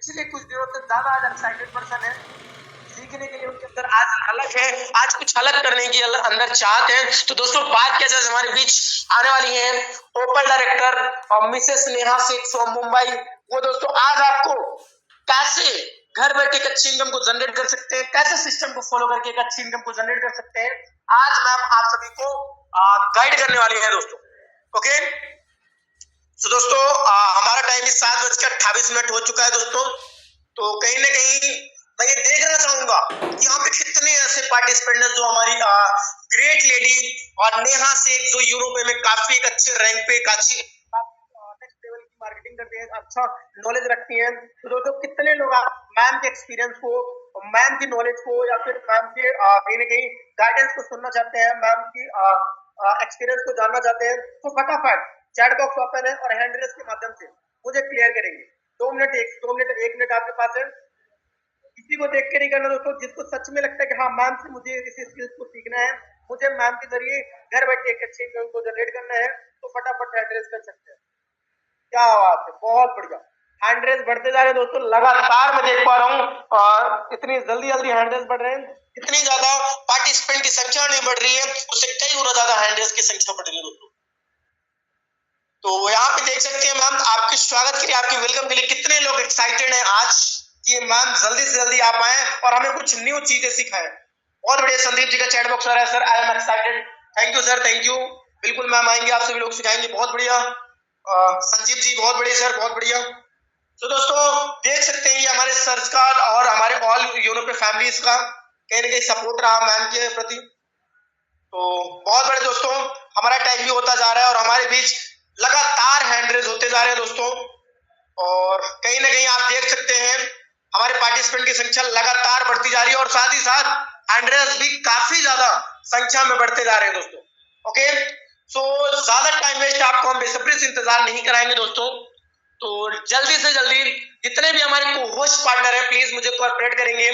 पिछले कुछ दिनों तक ज्यादा आज एक्साइटेड पर्सन है सीखने के लिए, उनके अंदर आज अलग है, आज कुछ अलग करने की अंदर चाहत है। तो दोस्तों बात किया जाए, हमारे बीच आने वाली है ओपल डायरेक्टर और मिसेस नेहा शेख फ्रॉम मुंबई। वो दोस्तों आज आपको कैसे घर बैठे एक अच्छी इनकम को जनरेट कर सकते हैं, कैसे सिस्टम को फॉलो करके एक अच्छी इनकम को जनरेट कर सकते हैं, आज मैम आप सभी को गाइड करने वाली है दोस्तों। ओके, तो दोस्तों हमारा टाइम 7:28 हो चुका है दोस्तों। तो कहीं ना कहीं मैं ये देखना चाहूंगा कि यहाँ पे कितने ऐसे पार्टिसिपेंट हैं जो हमारी ग्रेट लेडी और नेहा शेख जो यूरोप में काफी एक अच्छे रैंक पे अच्छी नेक्स्ट लेवल की मार्केटिंग करते हैं, अच्छा नॉलेज रखती हैं। तो दोस्तों कितने लोग मैम के एक्सपीरियंस को, मैम की नॉलेज को या फिर मैम के कहीं ना कहीं गाइडेंस को सुनना चाहते हैं, मैम की एक्सपीरियंस को जानना चाहते हैं, तो फटाफट चैट बॉक्स ओपन है और हैंड रेज के माध्यम से मुझे क्लियर करेंगे। 2 मिनट 1 मिनट आपके पास है। किसी को देख के नहीं करना दोस्तों, जिसको सच में लगता है कि हाँ मैम से मुझे इस स्किल्स को सीखना है, मुझे मैम के जरिए घर बैठे एक अच्छी इनकम को जनरेट करना है, तो फटाफट हैंड रेज कर सकते हैं। क्या बात है, बहुत बढ़िया। हैंड रेज बढ़ते जा रहे हैं दोस्तों, लगातार मैं देख पा रहा हूँ इतनी जल्दी जल्दी हैंड रेज बढ़ रहे हैं। इतनी ज्यादा पार्टिसिपेंट की संख्या नहीं बढ़ रही है, उससे कई गुना ज्यादा हैंड रेज की संख्या बढ़ रही है दोस्तों। तो यहाँ पे देख सकते हैं मैम आपके स्वागत के लिए, आपके वेलकम के लिए कितने लोग एक्साइटेड हैं आज कि मैम जल्दी से जल्दी आप आए और हमें कुछ न्यू चीजें सिखाएं। बहुत बढ़िया, संदीप जी का चैट बॉक्स आ रहा है, sir I am excited. Thank you sir, thank you. बिल्कुल मैम आएंगे, आप सभी लोग सिखाएंगे, बहुत बढ़िया। संजीव जी बहुत बढ़िया सर, बहुत बढ़िया। तो दोस्तों देख सकते हैं ये हमारे सर्च का और हमारे ऑल यूरोप फैमिलीज का कहीं ना कहीं सपोर्ट रहा मैम के प्रति। तो बहुत बड़े दोस्तों हमारा टाइम भी होता जा रहा है और हमारे बीच लगातार हैंड रेज होते जा रहे हैं दोस्तों, और कहीं ना कहीं आप देख सकते हैं हमारे पार्टिसिपेंट की संख्या लगातार बढ़ती जा रही है और साथ ही साथ हैंड रेज भी काफी ज्यादा संख्या में बढ़ते जा रहे हैं दोस्तों। ओके, सो ज्यादा टाइम वेस्ट आपको हम बेसब्री से इंतजार नहीं कराएंगे दोस्तों। तो जल्दी से जल्दी जितने भी हमारे को होस्ट पार्टनर है प्लीज मुझे कोऑपरेट करेंगे।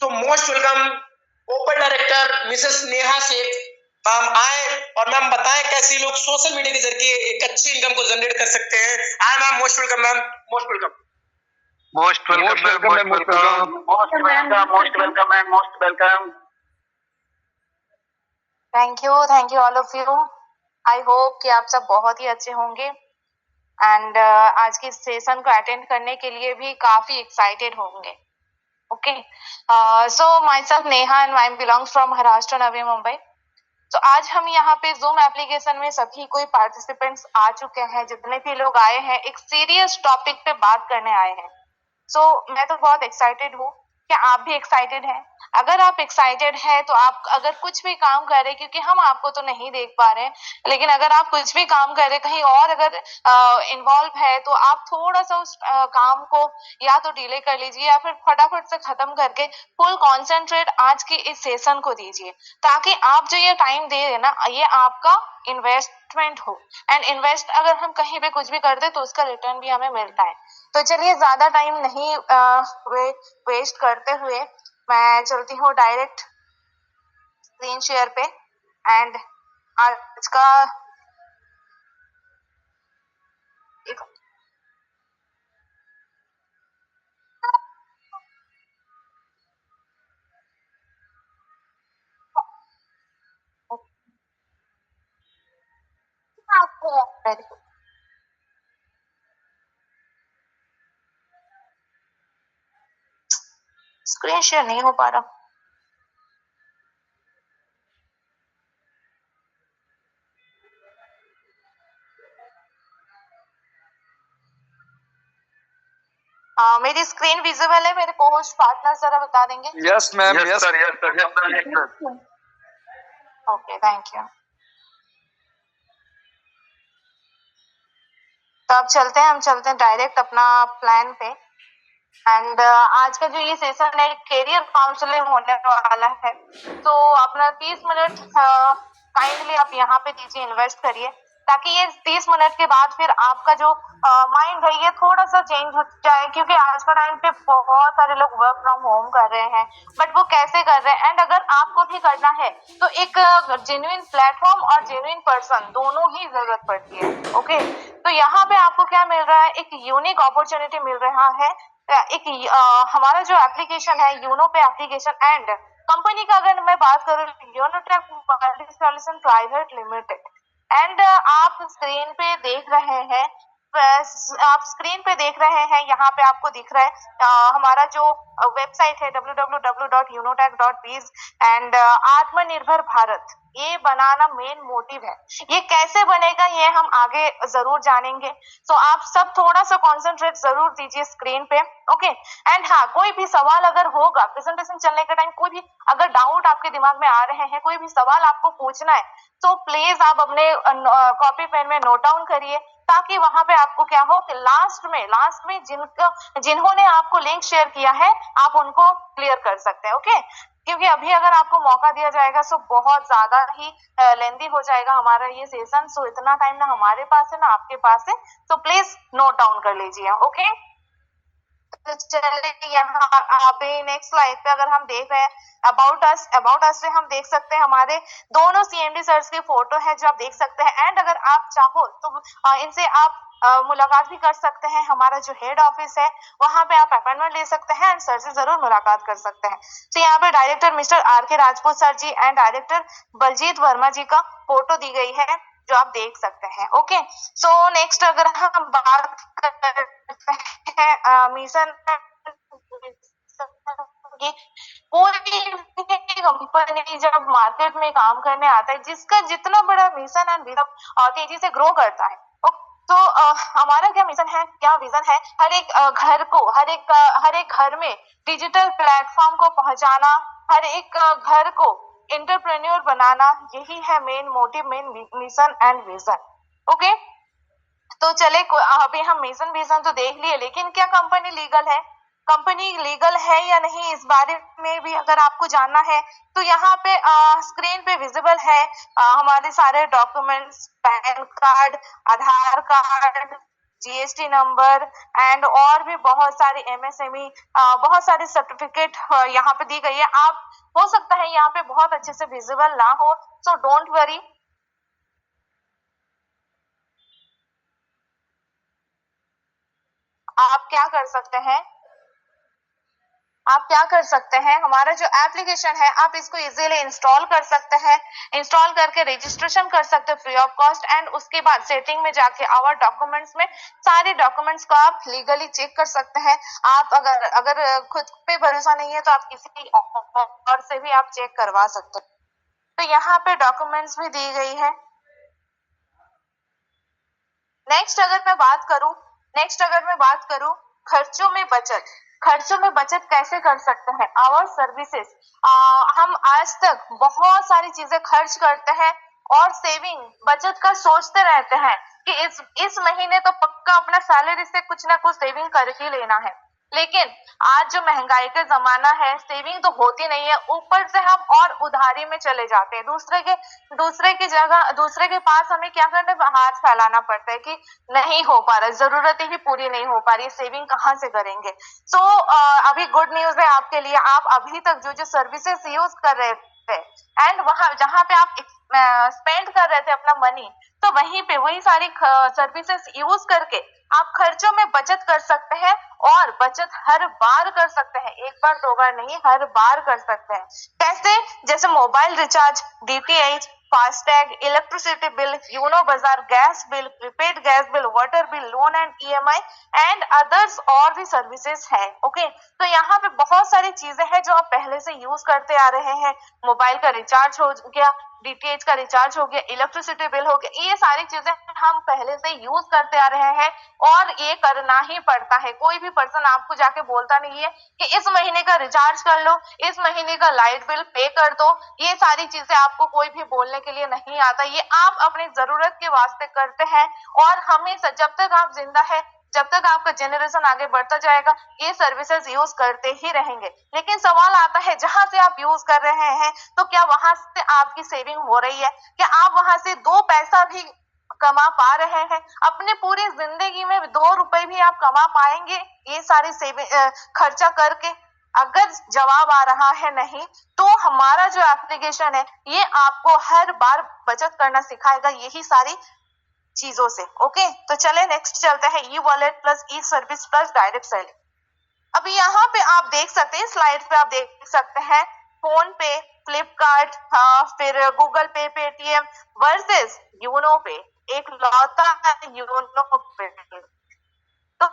तो most welcome open director Mrs Neha Shaikh ma'am आए और मैम बताएं कैसे लोग सोशल मीडिया के जरिए एक अच्छी इनकम को जनरेट कर सकते हैं। I ma'am most welcome ma'am, most welcome. Most welcome, ma'am. Most welcome. Most welcome. Most welcome, ma'am. Most welcome. Thank you all of you. I hope कि आप सब बहुत ही अच्छे होंगे एंड आज की सेशन को अटेंड करने के लिए भी काफी एक्साइटेड होंगे। Okay, so myself Neha and I belongs from Maharashtra, Navi Mumbai. तो आज हम यहाँ पे जूम एप्लीकेशन में सभी कोई पार्टिसिपेंट्स आ चुके हैं, जितने भी लोग आए हैं एक सीरियस टॉपिक पे बात करने आए हैं। मैं तो बहुत एक्साइटेड हूँ। क्या आप भी एक्साइटेड हैं? अगर आप एक्साइटेड हैं तो आप अगर कुछ भी काम कर रहे, क्योंकि हम आपको तो नहीं देख पा रहे हैं, लेकिन अगर आप कुछ भी काम कर रहे कहीं और अगर इन्वॉल्व है तो आप थोड़ा सा उस काम को या तो डिले कर लीजिए या फिर फटाफट से खत्म करके फुल कॉन्सेंट्रेट आज की इस सेशन को दीजिए, ताकि आप जो ये टाइम दे रहे ना ये आपका इन्वेस्टमेंट हो। एंड इन्वेस्ट अगर हम कहीं पे कुछ भी करते तो उसका रिटर्न भी हमें मिलता है। तो चलिए ज्यादा टाइम नहीं वेस्ट करते हुए मैं चलती हूँ डायरेक्ट स्क्रीन शेयर पे एंड आज का स्क्रीन शेयर नहीं हो पा रहा। मेरी स्क्रीन विजिबल है? मेरे को-होस्ट पार्टनर जरा बता देंगे। Yes, ma'am. Yes, sir. Yes, sir. Yes, sir. Yes, sir. Okay, thank you. तो अब हम चलते हैं डायरेक्ट अपना प्लान पे। एंड आज का जो ये सेशन है करियर काउंसलिंग होने वाला है, तो अपना 30 मिनट काइंडली आप यहाँ पे दीजिए, इन्वेस्ट करिए, ताकि ये 30 मिनट के बाद फिर आपका जो माइंड है ये थोड़ा सा चेंज हो जाए, क्योंकि आज का टाइम पे बहुत सारे लोग वर्क फ्रॉम होम कर रहे हैं, बट वो कैसे कर रहे हैं। एंड अगर आपको भी करना है तो एक जेन्युइन प्लेटफॉर्म और जेन्युइन पर्सन दोनों ही जरूरत पड़ती है। ओके, तो यहाँ पे आपको क्या मिल रहा है, एक यूनिक अपॉर्चुनिटी मिल रहा है हमारा जो एप्लीकेशन है यूनो पे एप्लीकेशन, एंड कंपनी का अगर मैं बात करूँ Unotech multi solution private limited, and आप स्क्रीन पे देख रहे हैं, यहाँ पे आपको दिख रहा है हमारा जो वेबसाइट है www.unotech.biz, एंड आत्मनिर्भर भारत ये बनाना मेन मोटिव है। ये कैसे बनेगा ये हम आगे जरूर जानेंगे, तो आप सब थोड़ा सा कॉन्सेंट्रेट जरूर दीजिए स्क्रीन पे, ओके। एंड हाँ, कोई भी सवाल अगर होगा प्रेजेंटेशन चलने के टाइम, कोई भी अगर डाउट आपके दिमाग में आ रहे हैं, कोई भी सवाल आपको पूछना है, तो प्लीज आप अपने कॉपी पेन में नोट डाउन करिए, ताकि वहां पे आपको क्या हो कि लास्ट में जिन्होंने आपको लिंक शेयर किया है आप उनको क्लियर कर सकते हैं, ओके। क्योंकि अभी अगर आपको मौका दिया जाएगा तो बहुत ज्यादा ही लेंदी हो जाएगा हमारा ये सेशन, सो इतना टाइम ना हमारे पास है ना आपके पास है, तो प्लीज नोट डाउन कर लीजिए, ओके। तो चलिए यहाँ अभी नेक्स्ट स्लाइड पे अगर हम देख रहे हैं अबाउट अस से हम देख सकते हैं हमारे दोनों सीएमडी सर्स की फोटो है जो आप देख सकते हैं, एंड अगर आप चाहो तो इनसे आप मुलाकात भी कर सकते हैं। हमारा जो हेड ऑफिस है वहां पे आप अपॉइंटमेंट ले सकते हैं एंड सर से जरूर मुलाकात कर सकते हैं। तो यहाँ पे डायरेक्टर मिस्टर आर.के. Rajput sir ji and director Baljeet Verma ji का फोटो दी गई है जो आप देख सकते हैं, ओके। सो नेक्स्ट अगर हम बात करते हैं मिशन, कोई भी कंपनी जब मार्केट में काम करने आता है, जिसका जितना बड़ा मिशन एंड विजन तेजी से ग्रो करता है, तो हमारा क्या मिशन है, क्या विजन है, हर एक घर को, हर एक घर में डिजिटल प्लेटफॉर्म को पहुंचाना, हर एक घर को एंटरप्रेन्योर बनाना, यही है main motive, main mission and vision, okay. तो चले अभी हम मिशन विजन तो देख लिए, लेकिन क्या कंपनी लीगल है या नहीं, इस बारे में भी अगर आपको जानना है तो यहाँ पे स्क्रीन पे विजिबल है हमारे सारे documents, pan card, Aadhaar card, GST number and और भी बहुत सारी एमएसएमई, बहुत सारे सर्टिफिकेट यहाँ पे दी गई है। आप हो सकता है यहाँ पे बहुत अच्छे से विजिबल ना हो, सो डोंट वरी, आप क्या कर सकते हैं, हमारा जो एप्लीकेशन है आप इसको इजीली इंस्टॉल कर सकते हैं, इंस्टॉल करके रजिस्ट्रेशन कर सकते हैं फ्री ऑफ कॉस्ट, एंड उसके बाद सेटिंग में जाके आवर डॉक्यूमेंट्स में सारे डॉक्यूमेंट्स को आप लीगली चेक कर सकते हैं। आप अगर खुद पे भरोसा नहीं है तो आप किसी और से भी आप चेक करवा सकते हैं। तो यहाँ पे डॉक्यूमेंट्स भी दी गई है। नेक्स्ट अगर मैं बात करूं खर्चों में बचत कैसे कर सकते हैं, आवर सर्विसेज, हम आज तक बहुत सारी चीजें खर्च करते हैं और सेविंग बचत का सोचते रहते हैं कि इस महीने तो पक्का अपना सैलरी से कुछ ना कुछ सेविंग कर ही लेना है, लेकिन आज जो महंगाई का जमाना है सेविंग तो होती नहीं है, ऊपर से हम और उधारी में चले जाते हैं, दूसरे के पास हमें क्या करना है, हाथ फैलाना पड़ता है कि नहीं हो पा रहा, जरूरतें ही पूरी नहीं हो पा रही, सेविंग कहाँ से करेंगे। सो अभी गुड न्यूज है आपके लिए, आप अभी तक जो सर्विसेज यूज कर रहे थे एंड वहां जहां पे आप स्पेंड कर रहे थे अपना मनी, तो वहीं पे वही सारी सर्विसेज यूज करके आप खर्चों में बचत कर सकते हैं, और बचत हर बार कर सकते हैं, एक बार दो बार नहीं, हर बार कर सकते हैं। कैसे? जैसे mobile recharge, DTH, FASTag, electricity bill, Uno बाजार, gas bill, prepaid gas bill, water bill, loan and EMI and others और भी सर्विसेज है, ओके। तो यहाँ पे बहुत सारी चीजें हैं जो आप पहले से यूज करते आ रहे हैं, मोबाइल का रिचार्ज हो गया, डीटीएच का रिचार्ज हो गया, इलेक्ट्रिसिटी बिल हो गया, ये सारी चीजें हम पहले से यूज करते आ रहे हैं और ये करना ही पड़ता है। कोई भी पर्सन आपको जाके बोलता नहीं है कि इस महीने का रिचार्ज कर लो, इस महीने का लाइट बिल पे कर दो, ये सारी चीजें आपको कोई भी बोलने के लिए नहीं आता, ये आप अपनी जरूरत के वास्ते करते हैं, और हमेशा जब तक आप जिंदा है, जब तक आपका जनरेशन आगे बढ़ता जाएगा, ये सर्विसेज यूज करते ही रहेंगे। लेकिन सवाल आता है जहां से आप यूज कर रहे हैं तो क्या वहां से आपकी सेविंग हो रही है, क्या आप वहां से 2 पैसा भी कमा पा रहे हैं, अपने पूरी जिंदगी में 2 रुपए भी आप कमा पाएंगे ये सारी सेविंग खर्चा करके? अगर जवाब आ रहा है नहीं, तो हमारा जो एप्लीकेशन है ये आपको हर बार बचत करना सिखाएगा, यही सारी चीजों से, ओके। तो चले नेक्स्ट चलते हैं, ई वॉलेट प्लस ई सर्विस प्लस डायरेक्ट सेलिंग। अभी यहाँ पे आप देख सकते हैं, स्लाइड पे आप देख सकते हैं फोन पे, फ्लिपकार्ट, फिर गूगल पे, पेटीएम वर्सेस यूनो पे, एक लौता यूनो पे। तो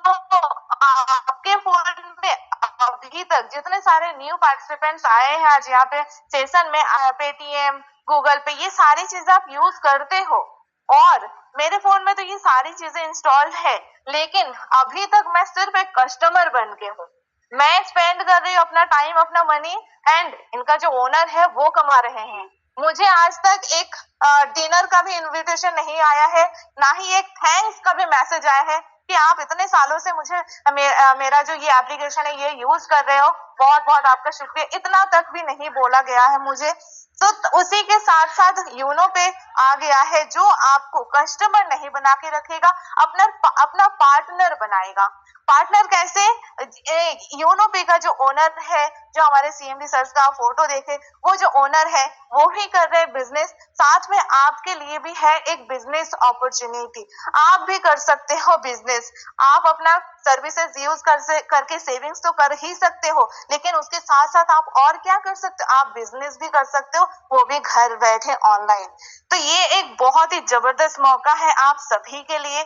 आपके फोन में अभी तक जितने सारे न्यू पार्टिसिपेंट्स आए हैं आज यहाँ पे सेशन में, पेटीएम, गूगल पे, ये सारी चीजें आप यूज करते हो और मेरे फोन में तो ये सारी चीजें इंस्टॉल्ड है, लेकिन अभी तक मैं सिर्फ एक कस्टमर बन के हूँ। मैं स्पेंड कर रही हूँ अपना टाइम, अपना मनी, एंड इनका जो ओनर है वो कमा रहे हैं। मुझे आज तक एक डिनर का भी इनविटेशन नहीं आया है, ना ही एक थैंक्स का भी मैसेज आया है कि आप इतने सालों से मुझे मेरा जो ये एप्लीकेशन है ये यूज कर रहे हो, बहुत बहुत आपका शुक्रिया, इतना तक भी नहीं बोला गया है मुझे। तो उसी के साथ साथ यूनो पे आ गया है जो आपको कस्टमर नहीं बना के रखेगा, अपना पार्टनर बनाएगा। पार्टनर कैसे? यूनो पे का जो ओनर है, जो हमारे सीएमडी सर का फोटो देखे, वो जो ओनर है वो ही कर रहे बिजनेस, साथ में आपके लिए भी है एक बिजनेस अपॉर्चुनिटी। आप भी कर सकते हो बिजनेस, आप अपना सर्विसेज यूज करके सेविंग्स तो कर ही सकते हो, लेकिन उसके साथ साथ आप और क्या कर सकते हो? आप बिजनेस भी कर सकते हो, वो भी घर बैठे ऑनलाइन। तो ये एक बहुत ही जबरदस्त मौका है आप सभी के लिए।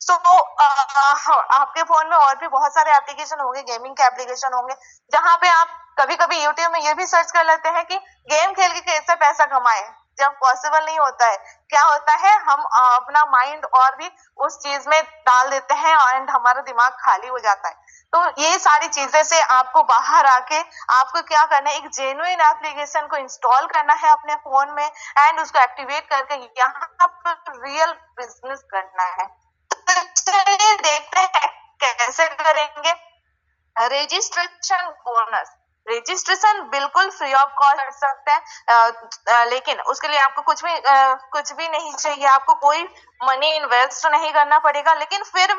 सो आपके फोन में और भी बहुत सारे एप्लीकेशन होंगे, गेमिंग के एप्लीकेशन होंगे, जहां पे आप कभी कभी यूट्यूब में ये भी सर्च कर लेते हैं कि गेम खेल के कैसे पैसा कमाए, जब पॉसिबल नहीं होता है। क्या होता है, हम अपना माइंड और भी उस चीज में डाल देते हैं एंड हमारा दिमाग खाली हो जाता है। तो ये सारी चीजें से आपको बाहर आके आपको क्या करना है, एक जेन्युइन एप्लीकेशन को इंस्टॉल करना है अपने फोन में एंड उसको एक्टिवेट करके यहाँ पर रियल बिजनेस करना है। तो चलिए देखते हैं कैसे करेंगे। रजिस्ट्रेशन बोनस, रजिस्ट्रेशन बिल्कुल फ्री ऑफ कॉस्ट कर सकते हैं, लेकिन उसके लिए आपको कुछ भी नहीं चाहिए, आपको कोई मनी इन्वेस्ट नहीं करना पड़ेगा। लेकिन फिर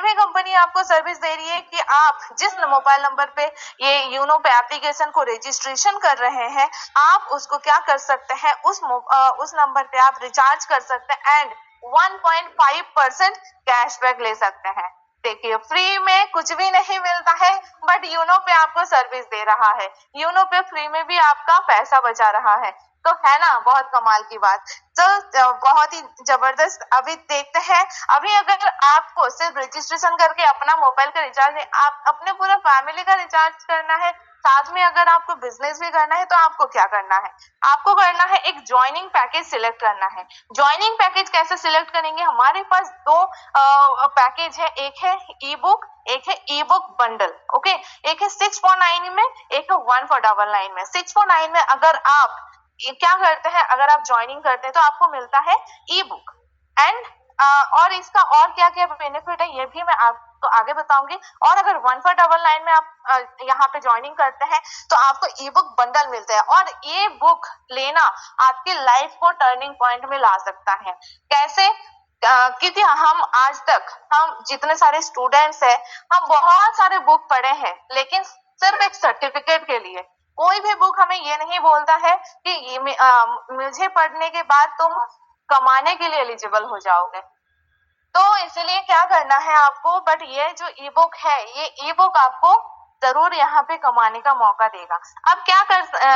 भी कंपनी आपको सर्विस दे रही है कि आप जिस मोबाइल नंबर पे ये यूनो पे एप्लीकेशन को रजिस्ट्रेशन कर रहे हैं, आप उसको क्या कर सकते हैं, उस नंबर पे आप रिचार्ज कर सकते हैं एंड 1.5% कैशबैक ले सकते हैं। देखिए, फ्री में कुछ भी नहीं मिलता है, बट यूनो पे आपको सर्विस दे रहा है, यूनो पे फ्री में भी आपका पैसा बचा रहा है। तो है ना बहुत कमाल की बात। तो बहुत ही जबरदस्त। अभी देखते हैं, अभी अगर आपको सिर्फ रजिस्ट्रेशन करके अपना मोबाइल का रिचार्ज नहीं, आप अपने पूरा फैमिली का रिचार्ज करना है, साथ में अगर आपको बिजनेस भी करना है, तो आपको क्या करना है, आपको करना है एक ज्वाइनिंग पैकेज सिलेक्ट करना है। ज्वाइनिंग पैकेज कैसे सिलेक्ट करेंगे? हमारे पास दो पैकेज है, एक है ई बुक, एक है ई बुक बंडल। ओके, एक है 649 में, एक है 1499 में। 649 में अगर आप क्या करते हैं, अगर आप ज्वाइनिंग करते हैं तो आपको मिलता है ई बुक एंड और इसका और क्या क्या बेनिफिट है ये भी मैं आपको आगे बताऊंगी। और अगर 1499 में आप यहाँ पे ज्वाइनिंग करते हैं तो आपको ई बुक बंडल मिलता है, और ये बुक लेना आपकी लाइफ को टर्निंग पॉइंट में ला सकता है। कैसे? क्योंकि हम जितने सारे स्टूडेंट्स हैं, हम बहुत सारे बुक पढ़े हैं, लेकिन सिर्फ एक सर्टिफिकेट के लिए। कोई भी बुक हमें ये नहीं बोलता है कि मुझे पढ़ने के बाद तुम कमाने के लिए एलिजिबल हो जाओगे। तो इसलिए क्या करना है आपको, बट ये जो ई बुक है, ये ई बुक आपको जरूर यहाँ पे कमाने का मौका देगा। अब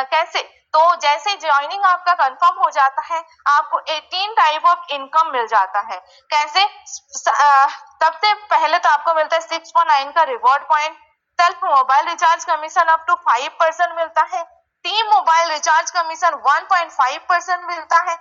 कैसे? तो जैसे ज्वाइनिंग आपका कंफर्म हो जाता है, आपको 18 टाइप ऑफ इनकम मिल जाता है। कैसे? सबसे पहले तो आपको मिलता है 6.9 का reward point, self mobile recharge commission up to 5% मिलता है, टीम मोबाइल रिचार्ज कमीशन 1.5% मिलता है,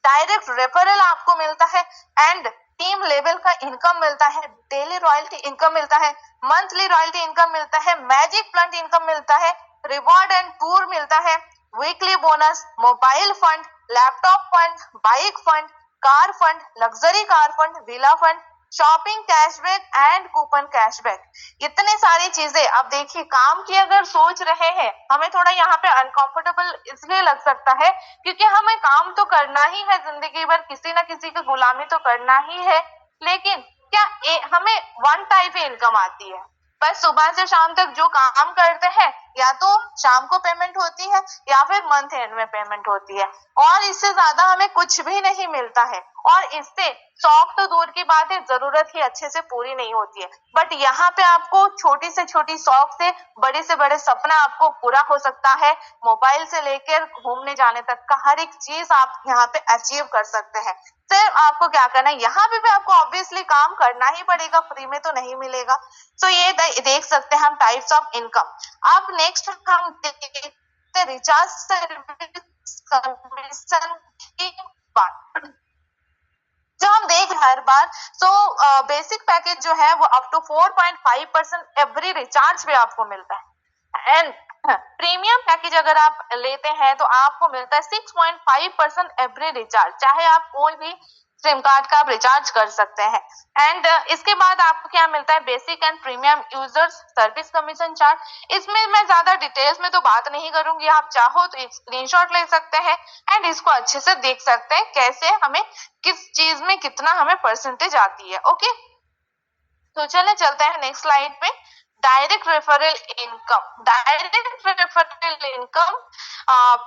डायरेक्ट रेफरल आपको मिलता है एंड टीम लेवल का इनकम मिलता है, डेली रॉयल्टी इनकम मिलता है, मंथली रॉयल्टी इनकम मिलता है, मैजिक प्लंट इनकम मिलता है, रिवॉर्ड एंड टूर मिलता है, weekly bonus, mobile fund, laptop fund, bike fund, car fund, luxury car fund, villa fund, shopping cashback and coupon cashback. इतने सारी चीजें। अब देखिए, काम की अगर सोच रहे हैं, हमें थोड़ा यहाँ पे अनकंफर्टेबल इसलिए लग सकता है क्योंकि हमें काम तो करना ही है, जिंदगी भर किसी ना किसी की गुलामी तो करना ही है, लेकिन क्या हमें वन टाइप ही इनकम आती है? बस सुबह से शाम तक जो काम करते हैं या तो शाम को पेमेंट होती है या फिर मंथ एंड में पेमेंट होती है, और इससे ज्यादा हमें कुछ भी नहीं मिलता है। और इससे शौक तो दूर की बात है, जरूरत ही अच्छे से पूरी नहीं होती है। बट यहाँ पे आपको छोटी से छोटी शौक से बड़े सपना आपको पूरा हो सकता है। मोबाइल से लेकर घूमने जाने तक का हर एक चीज आप यहाँ पे अचीव कर सकते हैं। सिर्फ आपको क्या करना है, यहाँ पे भी आपको ऑब्वियसली काम करना ही पड़ेगा, फ्री में तो नहीं मिलेगा। तो ये देख सकते हैं हम टाइप्स ऑफ इनकम। अब नेक्स्ट हम देखते हैं रिचार्ज सर्विस कमीशन की बात, जो हम देख हर बार। तो बेसिक पैकेज जो है वो अप टू 4.5% एवरी रिचार्ज पे आपको मिलता है। एंड प्रीमियम पैकेज अगर आप लेते हैं तो आपको मिलता है 6.5% एवरी रिचार्ज, चाहे आप कोई भी सिम कार्ड का आप रिचार्ज कर सकते हैं। एंड इसके बाद आपको क्या मिलता है, basic and premium users service commission chart. इसमें मैं ज्यादा डिटेल्स में तो बात नहीं करूंगी, आप चाहो तो एक स्क्रीनशॉट ले सकते हैं एंड इसको अच्छे से देख सकते हैं कैसे हमें किस चीज में कितना हमें परसेंटेज आती है। ओके, तो चले चलते हैं नेक्स्ट स्लाइड पे। Direct referral income. Direct referral income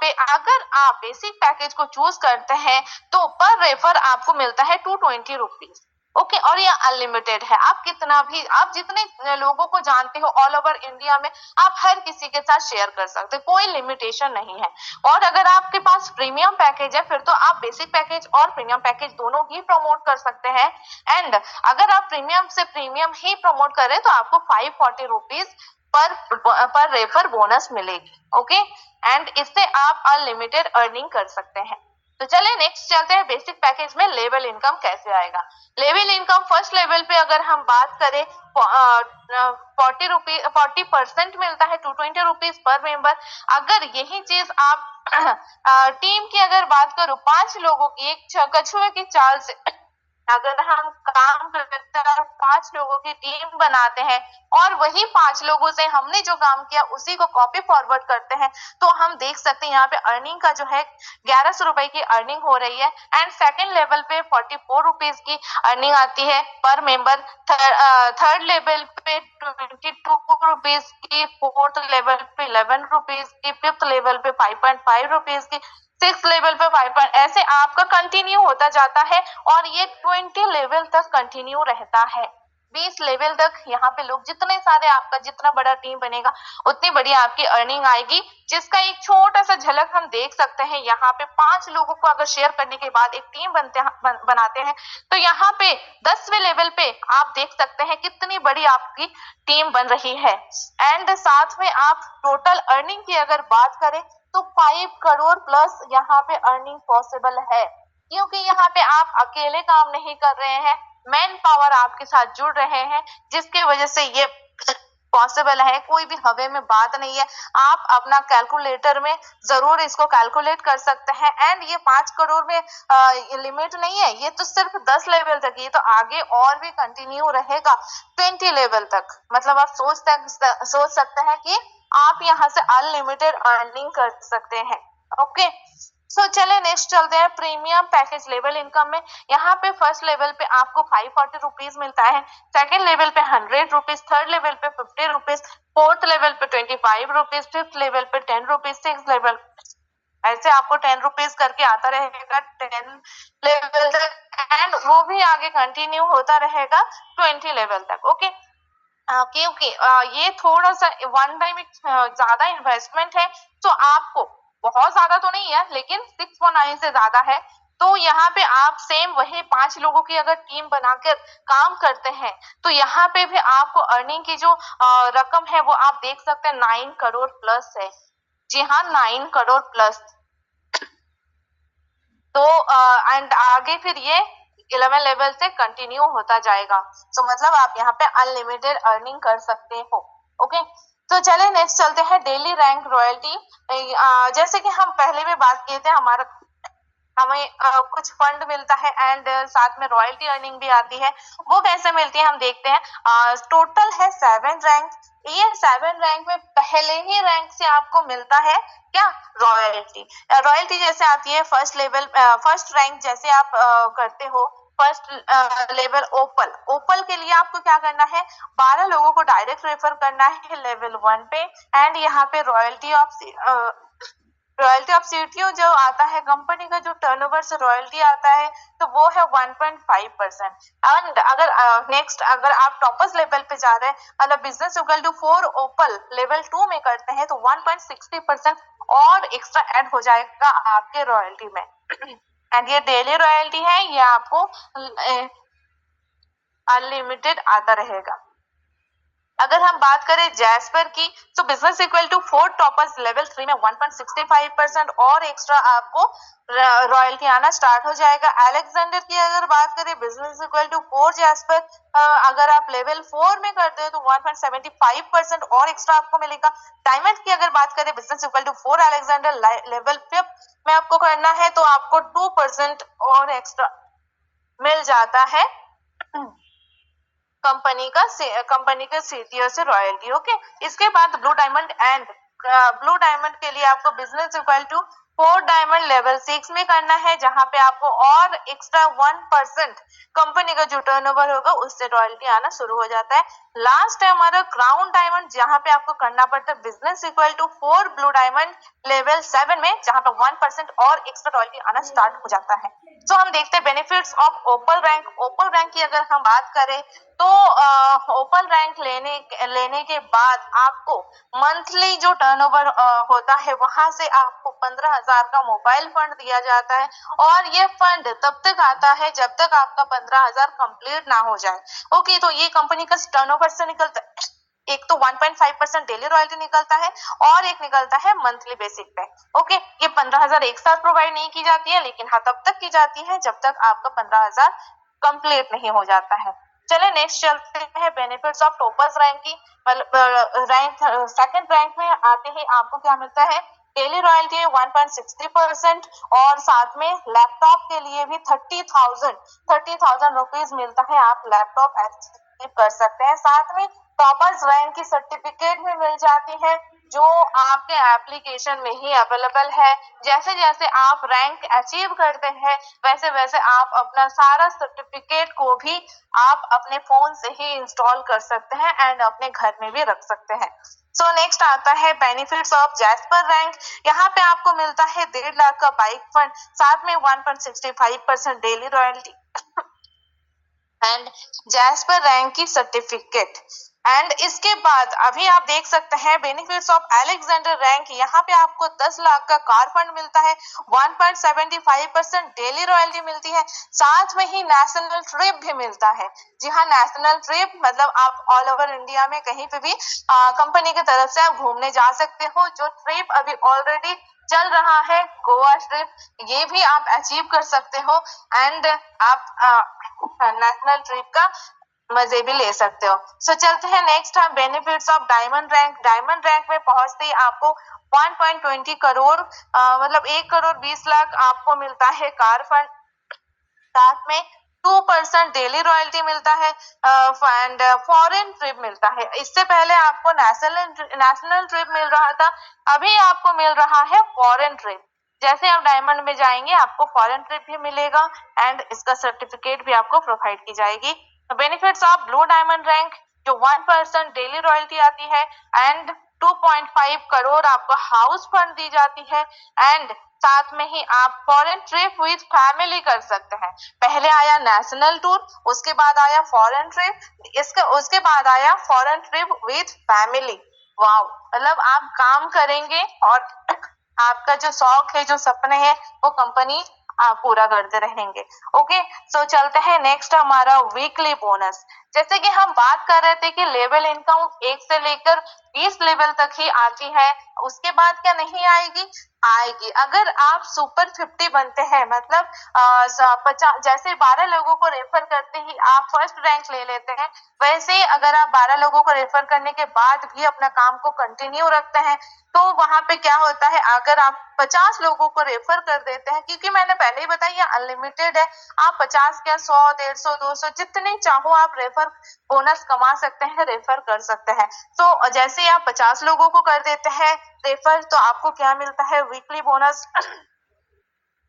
पे अगर आप बेसिक पैकेज को चूज करते हैं तो पर रेफर आपको मिलता है 220 रुपीज। ओके, और ये अनलिमिटेड है। आप कितना भी, आप जितने लोगों को जानते हो ऑल ओवर इंडिया में, आप हर किसी के साथ शेयर कर सकते हो, कोई लिमिटेशन नहीं है। और अगर आपके पास प्रीमियम पैकेज है फिर तो आप बेसिक पैकेज और प्रीमियम पैकेज दोनों ही प्रमोट कर सकते हैं। एंड अगर आप प्रीमियम से प्रीमियम ही प्रमोट करें तो आपको 540 रुपीज पर रेफर बोनस मिलेगी। ओके, एंड इससे आप अनलिमिटेड अर्निंग कर सकते हैं। तो चलिए नेक्स्ट चलते हैं, बेसिक पैकेज में लेवल इनकम कैसे आएगा। लेवल इनकम फर्स्ट लेवल पे अगर हम बात करें 40% मिलता है, 220 रुपीज पर मेंबर। अगर यही चीज आप टीम की अगर बात करूं, 5 लोगों की एक कछुए की चाल से अगर हम काम करते हैं और 5 लोगों की टीम बनाते हैं और वही 5 लोगों से हमने जो काम किया उसी को कॉपी फॉरवर्ड करते हैं, तो हम देख सकते हैं यहाँ पे अर्निंग का जो है 1100 रुपए की अर्निंग हो रही है। एंड सेकेंड लेवल पे 44 रुपीज की अर्निंग आती है पर मेंबर। थर्ड लेवल पे 22 रुपीज की, फोर्थ लेवल पे 11 रुपीज की, फिफ्थ लेवल पे 5.5 रुपीज की, सिक्स लेवल पे 5 ऐसे आपका कंटिन्यू होता जाता है और ये 20 लेवल तक कंटिन्यू रहता है। 20 लेवल तक यहाँ पे लोग जितने सारे, आपका जितना बड़ा टीम बनेगा उतनी बड़ी आपकी अर्निंग आएगी, जिसका एक छोटा सा झलक हम देख सकते हैं। यहाँ पे 5 लोगों को अगर शेयर करने के बाद एक टीम बनाते हैं तो यहाँ पे 10वें लेवल पे आप देख सकते हैं कितनी बड़ी आपकी टीम बन रही है। एंड साथ में आप टोटल अर्निंग की अगर बात करें तो 5 करोड़ प्लस यहाँ पे अर्निंग पॉसिबल है, क्योंकि यहाँ पे आप अकेले काम नहीं कर रहे हैं, मैन पावर आपके साथ जुड़ रहे हैं, जिसके वजह से ये पॉसिबल है। कोई भी हवा में बात नहीं है, आप अपना कैलकुलेटर में जरूर इसको कैलकुलेट कर सकते हैं। एंड ये 5 करोड़ में लिमिट नहीं है, ये तो सिर्फ 10 लेवल तक, ये तो आगे और भी कंटिन्यू रहेगा 20 लेवल तक। मतलब आप सोच सकते हैं कि आप यहाँ से अनलिमिटेड अर्निंग कर सकते हैं। ओके, सो चले नेक्स्ट चलते हैं प्रीमियम पैकेज लेवल इनकम में। यहाँ पे फर्स्ट लेवल पे आपको 540 रुपीज मिलता है, सेकेंड लेवल पे 100 रुपीज, थर्ड लेवल पे 50 रुपीज, फोर्थ लेवल पे 25 रुपीज, फिफ्थ लेवल पे 10 रुपीज, सिक्स लेवल ऐसे आपको 10 रुपीज करके आता रहेगा 10 लेवल तक। एंड वो भी आगे कंटिन्यू होता रहेगा 20 लेवल तक। ओके, क्योंकि ये थोड़ा सा वन टाइम ज्यादा इन्वेस्टमेंट है, तो आपको बहुत ज्यादा तो नहीं है लेकिन 619 से ज्यादा है। तो यहाँ पे आप सेम वही 5 लोगों की अगर टीम बनाकर काम करते हैं तो यहाँ पे भी आपको अर्निंग की जो रकम है वो आप देख सकते हैं 9 करोड़ प्लस है। जी हाँ, 9 करोड़ प्लस। तो एंड आगे फिर ये 11 लेवल से कंटिन्यू होता जाएगा। तो मतलब आप यहाँ पे अनलिमिटेड अर्निंग कर सकते हो। ओके, तो चले नेक्स्ट चलते हैं डेली रैंक रॉयल्टी। जैसे कि हम पहले भी बात किए थे, हमें कुछ फंड मिलता है एंड साथ में रॉयल्टी अर्निंग भी आती है। वो कैसे मिलती है हम देखते हैं। टोटल है 7 रैंक। ये 7 रैंक में पहले ही रैंक से आपको मिलता है क्या, रॉयल्टी। रॉयल्टी जैसे आती है फर्स्ट लेवल, फर्स्ट रैंक जैसे आप करते हो, फर्स्ट लेवल ओपल। ओपल के लिए आपको क्या करना है, 12 लोगों को डायरेक्ट रेफर करना है लेवल 1 पे। एंड यहाँ पे रॉयल्टी ऑफ सीटीओ जो आता है, कंपनी का जो टर्नओवर से रॉयल्टी आता है, तो वो है 1.5%। एंड अगर नेक्स्ट अगर आप टॉपर्स लेवल पे जा रहे हैं, मतलब business equal to 4 opal level 2 में करते हैं, तो 1.60% और एक्स्ट्रा ऐड हो जाएगा आपके रॉयल्टी में। एंड ये डेली रॉयल्टी है, ये आपको अनलिमिटेड आता रहेगा। अगर हम बात करें जैस्पर की, तो business equal to 4 topaz level 3 में 1.65% और एक्स्ट्रा आपको रॉयल्टी आना स्टार्ट हो जाएगा। अलेक्जेंडर की अगर बात करें, बिजनेस इक्वल टू 4 जैस्पर, अगर आप लेवल 4 में करते हो तो 1.75% और एक्स्ट्रा आपको मिलेगा। डायमंड की अगर बात करें, business equal to 4 Alexander level 5 में आपको करना है, तो आपको 2% और एक्स्ट्रा मिल जाता है कंपनी का सीटीओ से रॉयल्टी। ओके, इसके बाद blue diamond. And blue diamond के लिए आपको business equal to 4 diamond level 6 में करना है, जहां पे आपको और एक्स्ट्रा 1% कंपनी का जो टर्नओवर होगा उससे रॉयल्टी आना शुरू हो जाता है। लास्ट है हमारा क्राउन डायमंड, जहां पे आपको करना पड़ता है business equal to 4 blue diamond level 7 में, जहां पे 1% और एक्स्ट्रा रॉयल्टी आना स्टार्ट हो जाता है। तो हम देखते हैं benefits of opal rank. Opal rank की अगर हम बात करें, तो ओपल रैंक लेने के बाद आपको मंथली जो टर्नओवर होता है, वहां से आपको 15,000 का मोबाइल फंड दिया जाता है। और ये फंड तब तक आता है जब तक आपका 15,000 कंप्लीट ना हो जाए। ओके, तो ये कंपनी का टर्नओवर से निकलता है। एक तो 1.5% डेली रॉयल्टी निकलता है और एक निकलता है मंथली बेसिक पे। ओके, ये 15,000 एक साथ प्रोवाइड नहीं की जाती है, लेकिन हाँ तब तक की जाती है जब तक आपका 15,000 कंप्लीट नहीं हो जाता है। चले नेक्स्ट चलते हैं बेनिफिट्स ऑफ टॉपर्स रैंक की। रैंक सेकंड रैंक में आते ही आपको क्या मिलता है, डेली रॉयल्टी 1.60% और साथ में लैपटॉप के लिए भी 30,000 रुपीज मिलता है। आप लैपटॉप अचीव कर सकते हैं। साथ में टॉपर्स रैंक की सर्टिफिकेट भी मिल जाती है, जो आपके एप्लीकेशन में ही अवेलेबल है। जैसे जैसे आप रैंक अचीव करते हैं, वैसे वैसे आप अपना सारा सर्टिफिकेट को भी आप अपने फोन से ही इंस्टॉल कर सकते हैं एंड अपने घर में भी रख सकते हैं। सो नेक्स्ट आता है बेनिफिट्स ऑफ जैस्पर रैंक। यहाँ पे आपको मिलता है 1.5 लाख का बाइक फंड, साथ में 1.65% daily royalty and jasper rank की सर्टिफिकेट। एंड इसके बाद अभी आप देख सकते हैं बेनिफिट्स ऑफ अलेक्जेंडर रैंक। यहाँ पे आपको 10 लाख का कार फंड मिलता है, 1.75% डेली रॉयल्टी मिलती है, साथ में ही नेशनल ट्रिप भी मिलता है। जी हाँ, नेशनल ट्रिप मतलब आप ऑल ओवर इंडिया में कहीं पे भी कंपनी की तरफ से आप घूमने जा सकते हो। जो ट्रिप अभी ऑलरेडी चल रहा है गोवा ट्रिप, ये भी आप अचीव कर सकते हो एंड आप नेशनल ट्रिप का मजे भी ले सकते हो। सो चलते हैं नेक्स्ट हम benefits of diamond rank. Diamond rank में पहुंचते ही आपको 1.20 करोड़ मतलब 1 करोड़ 20 लाख आपको मिलता है कार फंड, साथ में 2% डेली रॉयल्टी मिलता है एंड फॉरेन ट्रिप मिलता है। इससे पहले आपको नेशनल ट्रिप मिल रहा था, अभी आपको मिल रहा है फॉरेन ट्रिप। जैसे आप डायमंड में जाएंगे आपको फॉरेन ट्रिप भी मिलेगा एंड इसका सर्टिफिकेट भी आपको प्रोवाइड की जाएगी। Benefits of blue diamond rank, जो 1% डेली रॉयल्टी आती है एंड 2.5 करोड़ आपको हाउस फंड दी जाती है एंड साथ में ही आप फॉरेन ट्रिप विद फैमिली कर सकते हैं। पहले आया नेशनल टूर, उसके बाद आया फॉरेन ट्रिप, उसके बाद आया foreign trip with family. Wow, मतलब आप काम करेंगे और आपका जो शौक है, जो सपने हैं, वो कंपनी आप पूरा करते रहेंगे। ओके, सो चलते हैं नेक्स्ट हमारा वीकली बोनस। जैसे कि हम बात कर रहे थे कि लेवल इनकम 1 से लेकर 20 लेवल तक ही आती है, उसके बाद क्या नहीं आएगी? आएगी। अगर आप सुपर 50 बनते हैं, मतलब 50 जैसे 12 लोगों को रेफर करते ही आप फर्स्ट रैंक ले लेते हैं, वैसे ही अगर आप 12 लोगों को रेफर करने के बाद भी अपना काम को कंटिन्यू रखते हैं, तो वहां पे क्या होता है, अगर आप 50 लोगों को रेफर कर देते हैं, क्योंकि मैंने पहले ही बताया अनलिमिटेड है, आप 50 क्या 100 150 200 जितने चाहो आप रेफर बोनस कमा सकते हैं, रेफर कर सकते हैं। तो जैसे ही आप 50 लोगों को कर देते हैं रेफर, तो आपको क्या मिलता है, वीकली बोनस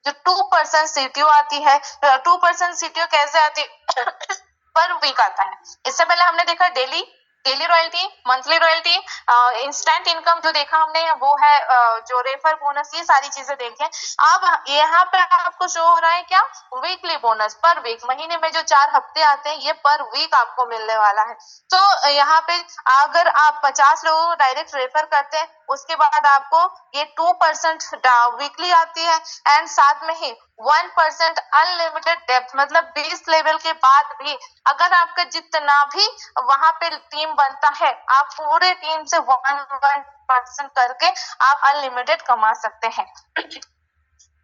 जो 2% CTO आती है, 2% CTO कैसे आती है पर वीक आता है। इससे पहले हमने देखा daily royalty, monthly royalty, instant income जो देखा हमने वो है जो रेफर बोनस, ये सारी चीजें देखें। अब यहाँ पे आपको शो हो रहा है क्या, वीकली बोनस पर वीक, महीने में जो 4 हफ्ते आते हैं ये पर वीक आपको मिलने वाला है। तो यहाँ पे अगर आप 50 लोगों को डायरेक्ट रेफर करते हैं उसके बाद आपको ये 2% वीकली आती है एंड साथ में ही 1% अनलिमिटेड डेप्थ, मतलब 20 लेवल के बाद भी अगर आपका जितना भी वहां पे टीम बनता है आप पूरे टीम से 1% करके आप अनलिमिटेड कमा सकते हैं।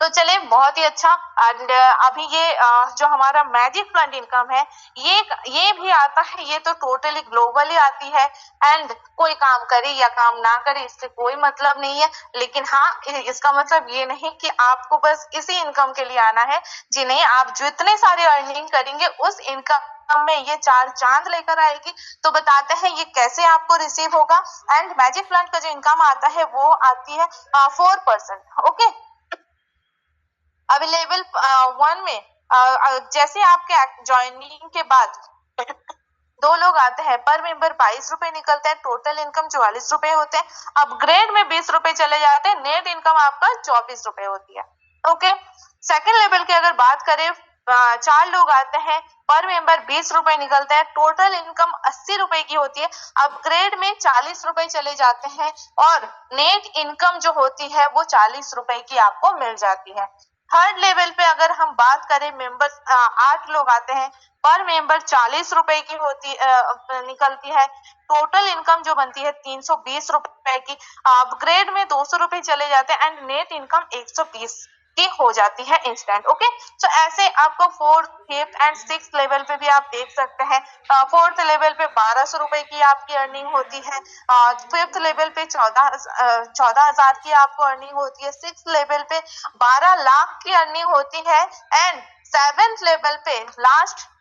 तो चलिए बहुत ही अच्छा। एंड अभी ये जो हमारा मैजिक फंड इनकम है ये भी आता है, ये तो टोटली ग्लोबली आती है एंड कोई काम करे या काम ना करे इससे कोई मतलब नहीं है, लेकिन हाँ इसका मतलब ये नहीं कि आपको बस इसी इनकम के लिए आना है। जी नहीं, आप जितने सारे अर्निंग करेंगे उस इनकम में ये 4 चांद लेकर आएगी। तो बताते हैं ये कैसे आपको रिसीव होगा। एंड मैजिक फंड का जो इनकम आता है वो आती है 4%। ओके, अभी लेवल 1 में जैसे आपके ज्वाइनिंग के बाद 2 लोग आते हैं, पर मेंबर 22 रुपए निकलते हैं, टोटल इनकम 44 रुपए होते हैं। अपग्रेड में 20 रुपए चले जाते हैं, नेट इनकम आपका 24 रुपए होती है। ओके, सेकंड लेवल की अगर बात करें 4 लोग आते हैं, पर मेंबर 20 रुपए निकलते हैं, टोटल इनकम 80 रुपए की होती है। अपग्रेड में 40 रुपए चले जाते हैं और नेट इनकम जो होती है वो 40 रुपए की आपको मिल जाती है। थर्ड लेवल पे अगर हम बात करें मेंबर्स 8 लोग आते हैं, पर मेंबर 40 रुपए की होती निकलती है, टोटल इनकम जो बनती है 320 रुपए की। अपग्रेड में 200 रुपए चले जाते हैं एंड नेट इनकम 120 की हो जाती है इंस्टेंट। ओके, तो ऐसे आपको 4th, 5th and 6th level पे भी आप देख सकते हैं। 4th लेवल पे 1200 रुपए की आपकी अर्निंग होती है, 5th लेवल पे 14,000 की आपको अर्निंग होती है, 6th लेवल पे 12 लाख की अर्निंग होती है एंड 7th लेवल पे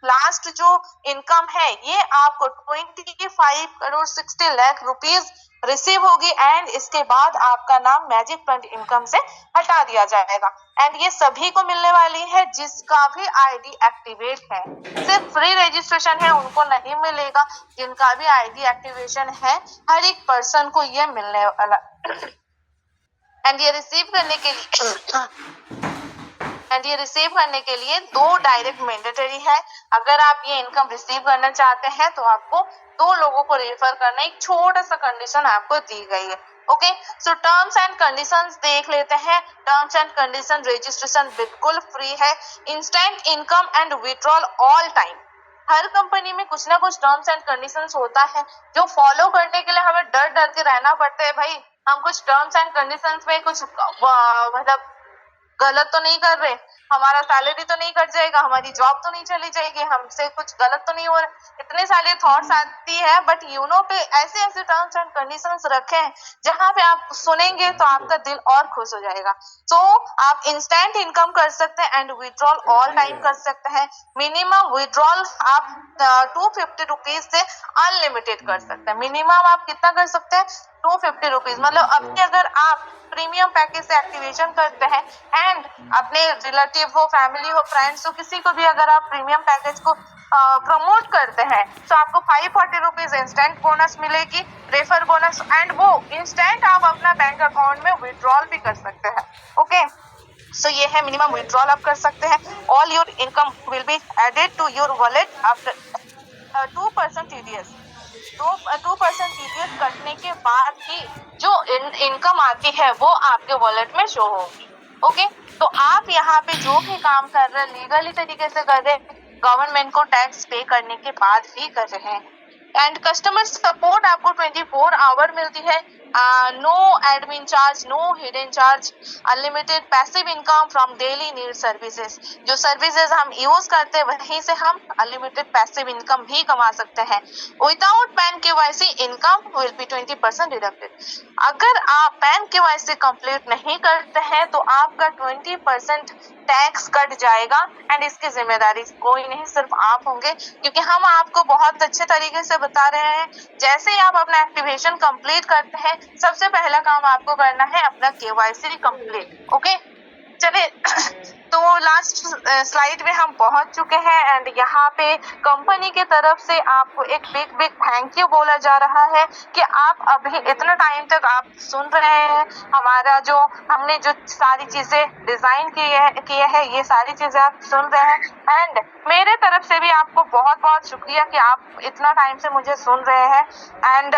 लास्ट जो इनकम है ये आपको 25 करोड़ 60 लाख रुपीस रिसीव होगी एंड इसके बाद आपका नाम मैजिक फंड इनकम से हटा दिया जाएगा। एंड ये सभी को मिलने वाली है जिसका भी आईडी एक्टिवेट है, सिर्फ फ्री रजिस्ट्रेशन है उनको नहीं मिलेगा, जिनका भी आईडी एक्टिवेशन है हर एक पर्सन को ये मिलने वाला। एंड ये रिसीव करने के लिए 2 डायरेक्ट मैंडेटरी है। अगर आप ये इनकम रिसीव करना चाहते हैं तो आपको 2 लोगों को रेफर करना, एक छोटा सा कंडीशन आपको दी गई है। Okay, so terms and conditions देख लेते हैं। टर्म्स एंड कंडीशन, रजिस्ट्रेशन बिल्कुल फ्री है, instant income and withdrawal all time. Her company में कुछ ना कुछ टर्म्स एंड कंडीशंस होता है जो फॉलो करने के लिए हमें डर के रहना पड़ता है। भाई हम कुछ टर्म्स एंड कंडीशंस में कुछ मतलब गलत तो नहीं कर रहे, हमारा सैलरी तो नहीं कट जाएगा, हमारी जॉब तो नहीं चली जाएगी, हमसे कुछ गलत तो नहीं हो रहा, इतने सारे थॉट्स आती है। बट यूनो पे ऐसे टर्म्स एंड कंडीशंस रखे हैं जहां पे आप सुनेंगे तो आपका दिल और खुश हो जाएगा। तो आप इंस्टेंट इनकम कर सकते हैं एंड विड्रॉल ऑल टाइम कर सकते हैं। मिनिमम विड्रॉल आप 250 रुपीज से अनलिमिटेड कर सकते हैं। मिनिमम आप कितना कर सकते हैं, 250 रुपीज। मतलब अभी अगर आप प्रीमियम पैकेज से एक्टिवेशन करते हैं एंड अपने रिलेटिव हो, फैमिली हो, फ्रेंड्स हो, किसी को भी अगर आप प्रीमियम पैकेज को प्रमोट करते हैं तो आपको 540 रुपीज इंस्टेंट बोनस मिलेगी, रेफर बोनस, एंड वो इंस्टेंट आप अपना बैंक अकाउंट में विड्रॉल भी कर सकते हैं। ओके, सो ये है मिनिमम विड्रॉल आप कर सकते हैं। All your income will be added to your wallet after 2% TDS। 2% TDS कटने के बाद ही जो इनकम आती है वो आपके वॉलेट में शो होगी। ओके, तो आप यहाँ पे जो भी काम कर रहे हैं लीगली तरीके से कर रहे हैं, गवर्नमेंट को टैक्स पे करने के बाद ही कर रहे हैं। एंड कस्टमर सपोर्ट आपको 24 आवर मिलती है। No admin charge, no hidden charge, unlimited passive income from daily need services. जो सर्विसेज हम यूज करते हैं वहीं से हम अनलिमिटेड पैसिव इनकम भी कमा सकते हैं। Without pan KYC income will B 20% deducted. अगर आप पैन KYC कंप्लीट नहीं करते हैं तो आपका 20% टैक्स कट जाएगा एंड इसकी जिम्मेदारी कोई नहीं, सिर्फ आप होंगे, क्योंकि हम आपको बहुत अच्छे तरीके से बता रहे हैं। जैसे ही आप अपना एक्टिवेशन कंप्लीट करते हैं सबसे पहला काम आपको करना है अपना KYC कंप्लीट। ओके, चले तो लास्ट स्लाइड में हम पहुंच चुके हैं एंड यहाँ पे कंपनी की तरफ से आपको एक बिग बिग थैंक यू बोला जा रहा है कि आप अभी इतना टाइम तक आप सुन रहे हैं हमारा जो हमने जो सारी चीजें डिजाइन किए हैं ये सारी चीजें आप सुन रहे हैं एंड मेरे तरफ से भी आपको बहुत बहुत शुक्रिया कि आप इतना टाइम से मुझे सुन रहे हैं एंड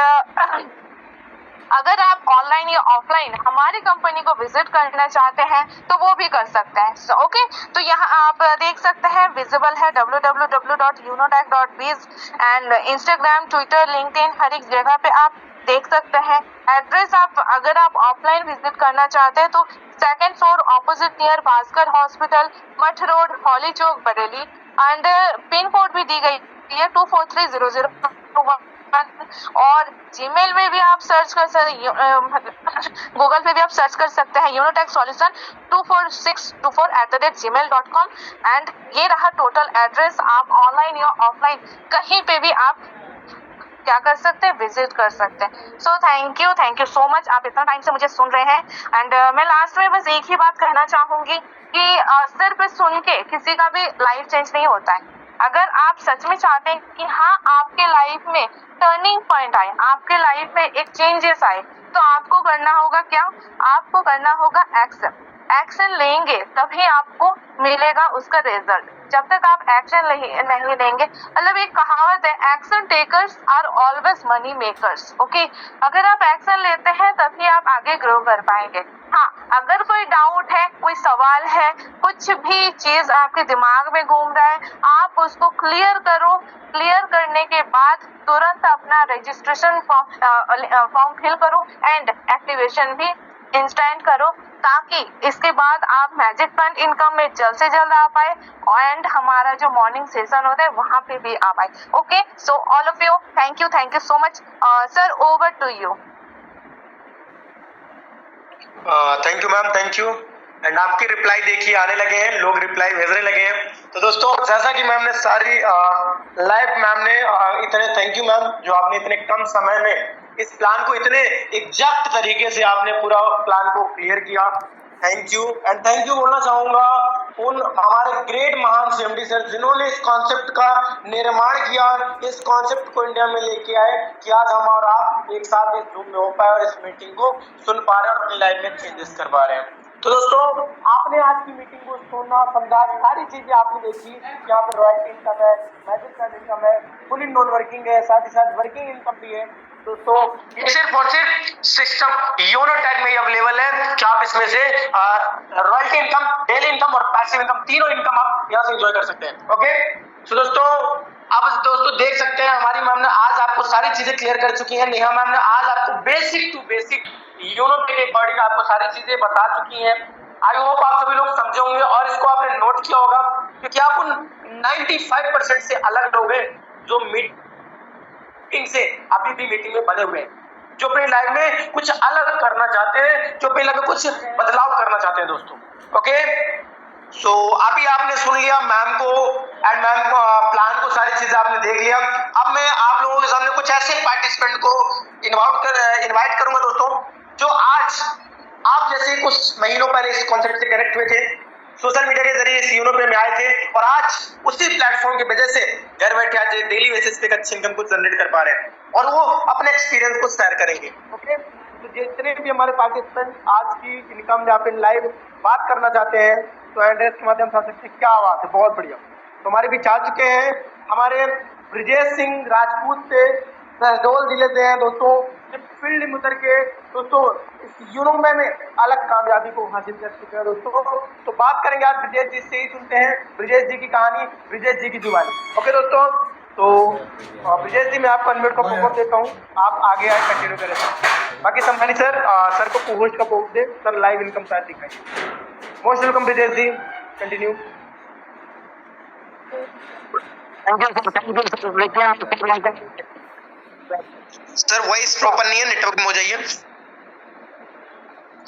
अगर आप ऑनलाइन या ऑफलाइन हमारी कंपनी को विजिट करना चाहते हैं तो वो भी कर सकते हैं ओके तो यहाँ आप देख सकते हैं विजिबल है www.unotech.biz and Instagram Twitter LinkedIn हर एक जगह पे आप देख सकते हैं एड्रेस आप अगर आप ऑफलाइन विजिट करना चाहते हैं तो 2nd floor opposite near Bhaskar hospital Math road Holi Chowk Bareilly and pin code भी दी गई है 243001 और जीमेल में भी आप सर्च कर सकते गूगल पे भी आप सर्च कर सकते हैं यूनोटेक सॉल्यूशन 24624@gmail.com एंड ये रहा टोटल एड्रेस आप ऑनलाइन या ऑफलाइन कहीं पे भी आप क्या कर सकते हैं विजिट कर सकते हैं so thank you so much आप इतना टाइम से मुझे सुन रहे हैं एंड मैं लास्ट में बस एक ही बात कहना चाहूंगी कि सिर्फ सुन के किसी का भी लाइफ चेंज नहीं होता है अगर आप सच में चाहते हैं कि हाँ आपके लाइफ में टर्निंग पॉइंट आए आपके लाइफ में एक चेंजेस आए तो आपको करना होगा क्या आपको करना होगा एक्शन लेंगे तभी आपको मिलेगा उसका रिजल्ट जब तक आप एक्शन नहीं लेंगे मतलब एक कहावत है action takers are always money makers okay अगर आप एक्शन लेते हैं तभी आप आगे ग्रो कर पाएंगे हाँ अगर कोई डाउट है कोई सवाल है कुछ भी चीज आपके दिमाग में घूम रहा है आप उसको क्लियर करो क्लियर करने के बाद तुरंत अपना रजिस्ट्रेशन फॉर्म फिल करो एंड एक्टिवेशन भी इंस्टेंट करो ताकि इसके बाद आप मैजिक फंड इनकम में जल्द से जल्द आ पाए एंड हमारा जो मॉर्निंग सेशन होता है वहां पे भी आ पाए okay so all of you thank you so much sir over to you thank you ma'am thank you and आपके रिप्लाई देखिए आने लगे हैं लोग रिप्लाई भेजने लगे हैं तो दोस्तों जैसा कि मैम ने सारी लाइव मैम ने इतने थैंक यू मैम जो आपने इतने कम समय में इस प्लान को इतने एग्जैक्ट तरीके से आपने पूरा प्लान को क्लियर किया thank you and thank you बोलना चाहूंगा उन हमारे ग्रेट महान सीएमडी सर जिन्होंने इस कॉन्सेप्ट का निर्माण किया इस कॉन्सेप्ट को इंडिया में लेके आए कि आज हम और आप एक साथ इस जूम में हो पाए और इस मीटिंग को सुन पा रहे हैं और अपनी लाइफ में चेंजेस कर पा रहे हैं तो दोस्तों आपने आज की मीटिंग को सुना समझा सारी चीजें आपने देखी यहाँ पर रॉयल्टी इनकम है मैजिक फंड इनकम है फुली नॉन वर्किंग है साथ ही साथ वर्किंग इनकम भी है दोस्तों ये सिर्फ और सिर्फ सिस्टम यूनोटेक में ही अवेलेबल है कि आप इसमें से रॉयल्टी इनकम डेली इनकम और पैसिव इनकम तीनों इनकम आप यहाँ से एंजॉय कर सकते हैं ओके तो दोस्तों अब दोस्तों देख सकते हैं हमारी मैम ने आज आपको सारी चीजें क्लियर कर चुकी है नेहा मैम ने आज आपको बेसिक टू बेसिक यूनोटेक के अकॉर्डिंग आपको सारी चीजें बता चुकी हैं आई होप आप सभी लोग समझे होंगे और इसको आपने नोट किया होगा क्योंकि आप उन 95% से अलग लोग हैं जो मीटिंग से अभी भी मीटिंग में बने हुए हैं जो अपनी लाइफ में कुछ अलग करना चाहते हैं जो अपनी लाइफ में कुछ बदलाव करना चाहते हैं दोस्तों ओके सो अभी आपने सुन लिया मैम को एंड मैम प्लान को सारी चीजें आपने देख लिया अब मैं आप लोगों के सामने कुछ ऐसे पार्टिसिपेंट को इनवाइट करूंगा दोस्तों जो आज आप जैसे कुछ महीनों पहले इस कॉन्सेप्ट से कनेक्ट हुए थे सोशल मीडिया के जरिए इस यूनो पे में आए थे और आज उसी प्लेटफॉर्म की वजह से घर बैठे आज डेली बेसिस पे अच्छी इनकम को जनरेट कर पा रहे हैं और वो अपने एक्सपीरियंस को शेयर करेंगे ओके तो जितने भी हमारे पार्टिसिपेंट आज की इनकम या फिर लाइव बात करना चाहते हैं तो एड्रेस के माध्यम से आ सकते हैं क्या बात है बहुत बढ़िया तो हमारे बीच आ चुके हैं हमारे ब्रिजेश सिंह राजपूत से शहडोल जिले से हैं दोस्तों फील्ड में उतर के दोस्तों इस यूनो में अलग कामयाबी को हासिल कर चुके हैं दोस्तों तो बात करेंगे आज ब्रिजेश जी से ही सुनते हैं ब्रिजेश जी की कहानी ब्रिजेश जी की जुबानी ओके दोस्तों तो ब्रिजेश जी मैं आपको अनम्यूट का पोस्ट देता हूँ आप आगे आए कंटिन्यू करें बाकी संभाली सर सर को पोस्ट का पोस्ट दे सर लाइव इनकम शायद दिखाइए मोस्ट वेलकम ब्रिजेश जी कंटिन्यू सर वॉइस प्रॉपर नहीं है नेटवर्क में हो जाइए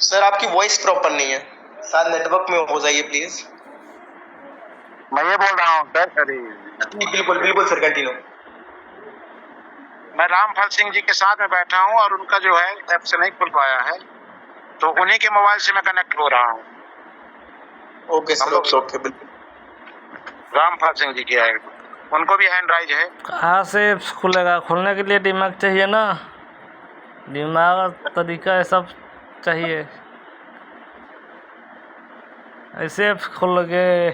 सर आपकी वॉइस प्रॉपर नहीं है शायद नेटवर्क में हो जाइए प्लीज मैं ये बोल रहा हूँ सर बिल्कुल बिल्कुल सर कंटिन्यू मैं रामफल सिंह जी के साथ में बैठा हूँ और उनका जो है ऐप से नहीं खुल पाया है तो उन्हीं के मोबाइल से मैं कनेक्ट हो रहा हूँ ओके हम सर, लोग ओके बिल्कुल। रामपाल सिंह जी की है, उनको भी हैंड राइज है। कहाँ से खुलेगा? खुलने के लिए दिमाग चाहिए ना, दिमाग तरीका ये सब चाहिए। ऐसे खुल गए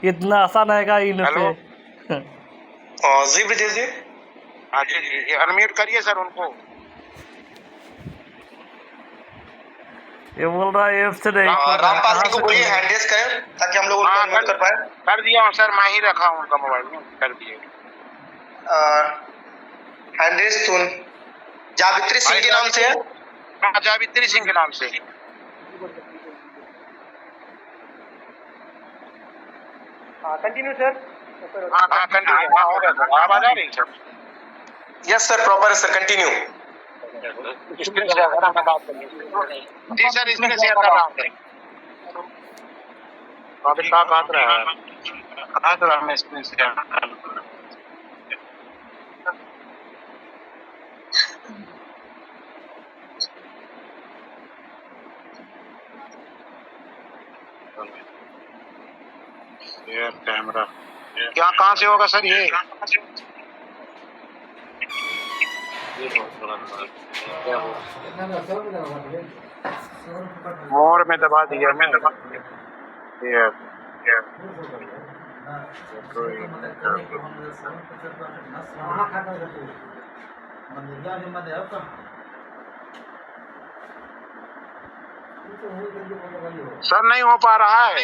इतना आसान है इन पे। हेलो। जी विजय जी। हाँ जी जी, अनम्यूट करिए सर उनको। ये बोल रहा है ऐप से नहीं खुल रहा है, रामपाल कहाँ जी को से बोलिए खुलेगा? हैंड रेस करें ताकि हम लोग उनको अनम्यूट कर पाए। कर दिया हूँ सर, मैं ही रखा हूँ उनका मोबाइल में, कर दिए। हैंड रेस सुन जावित्री सिंह के नाम से है। हाँ, जावित्री सिंह के नाम से। Continue sir. हाँ कंटिन्यू, हाँ हो गया सर, आवाज आ रही sir? Yes sir, proper sir, continue. Screen share करा, मैं बात कर जी सर, स्क्रीन शेयर कर रहा हूँ सर। अभी क्या बात रहा है? बात रहा मैं स्क्रीन शेयर। शेयर कैमरा क्या, कहाँ से होगा सर ये? मोर में दबा दिया मैं। सर नहीं हो पा रहा है।